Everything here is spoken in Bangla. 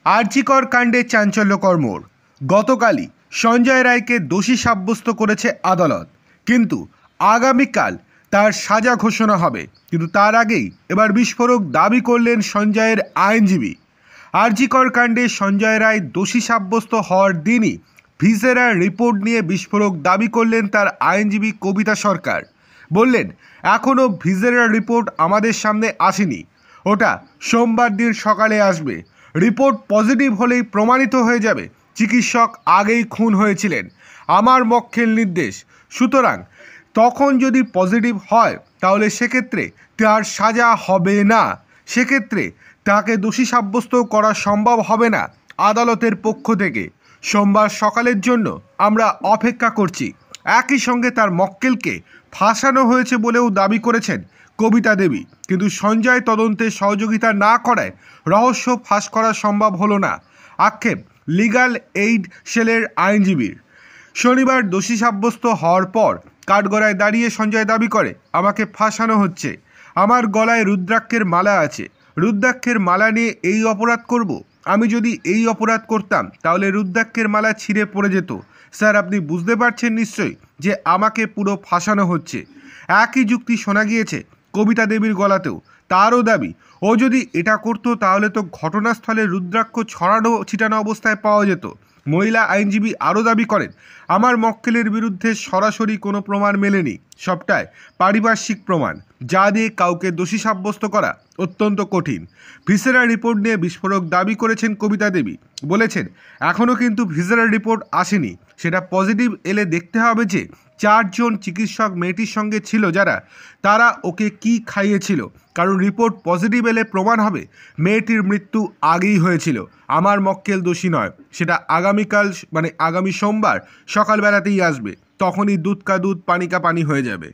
আরজিকর কাণ্ডে চাঞ্চল্যকর মোড়। গতকালই সঞ্জয় রায়কে দোষী সাব্যস্ত করেছে আদালত, কিন্তু আগামীকাল তার সাজা ঘোষণা হবে। কিন্তু তার আগেই এবার বিস্ফোরক দাবি করলেন সঞ্জয়ের আইনজীবী। আরজিকর কাণ্ডে সঞ্জয় রায় দোষী সাব্যস্ত হওয়ার দিনই ভিসেরার রিপোর্ট নিয়ে বিস্ফোরক দাবি করলেন তার আইনজীবী কবিতা সরকার। বললেন, এখনও ভিসেরার রিপোর্ট আমাদের সামনে আসেনি, ওটা সোমবার দিন সকালে আসবে। রিপোর্ট পজিটিভ হলেই প্রমাণিত হয়ে যাবে চিকিৎসক আগেই খুন হয়েছিলেন, আমার মক্কেল নির্দেশ। সুতরাং তখন যদি পজিটিভ হয় তাহলে সেক্ষেত্রে তার সাজা হবে না, সেক্ষেত্রে তাকে দোষী সাব্যস্ত করা সম্ভব হবে না আদালতের পক্ষ থেকে। সোমবার সকালের জন্য আমরা অপেক্ষা করছি। একই সঙ্গে তার মক্কেলকে ফাঁসানো হয়েছে বলেও দাবি করেছেন কবিতা দেবী। কিন্তু সঞ্জয় তদন্তে সহযোগিতা না করায় রহস্য ফাঁস করা সম্ভব হলো না, আক্ষেপ লিগ্যাল এইড সেলের আইনজীবীর। শনিবার দোষী সাব্যস্ত হওয়ার পর কাঠগড়ায় দাঁড়িয়ে সঞ্জয় দাবি করে, আমাকে ফাঁসানো হচ্ছে, আমার গলায় রুদ্রাক্ষের মালা আছে, রুদ্রাক্ষের মালা নিয়ে এই অপরাধ করব? আমি যদি এই অপরাধ করতাম তাহলে রুদ্রাক্ষের মালা ছিঁড়ে পড়ে যেত। স্যার, আপনি বুঝতে পারছেন নিশ্চয়ই যে আমাকে পুরো ফাঁসানো হচ্ছে। একই যুক্তি শোনা গিয়েছে কবিতা দেবীর গলাতেও। তারও দাবি, ও যদি এটা করতো তাহলে তো ঘটনাস্থলে রুদ্রাক্ষ ছড়ানো ছিটানো অবস্থায় পাওয়া যেত। মহিলা আইনজীবী আরও দাবি করেন, আমার মক্কেলের বিরুদ্ধে সরাসরি কোনো প্রমাণ মেলেনি, সবটাই পারিপার্শ্বিক প্রমাণ, যা দিয়ে কাউকে দোষী সাব্যস্ত করা অত্যন্ত কঠিন। ভিসেরা রিপোর্ট নিয়ে বিস্ফোরক দাবি করেছেন কবিতা দেবী। বলেছেন, এখনও কিন্তু ভিসেরা রিপোর্ট আসেনি, সেটা পজিটিভ এলে দেখতে হবে যে 4 জন চিকিৎসক মেয়েটির সঙ্গে ছিল যারা, তারা ওকে কি খাইয়েছিল। কারণ রিপোর্ট পজিটিভ এলে প্রমাণ হবে মেয়েটির মৃত্যু আগেই হয়েছিল। আমার মক্কেল দোষী নয়, সেটা আগামী সোমবার সকালবেলাতেই আসবে। তখনই দুধ কা দুধ পানি কা পানি হয়ে যাবে।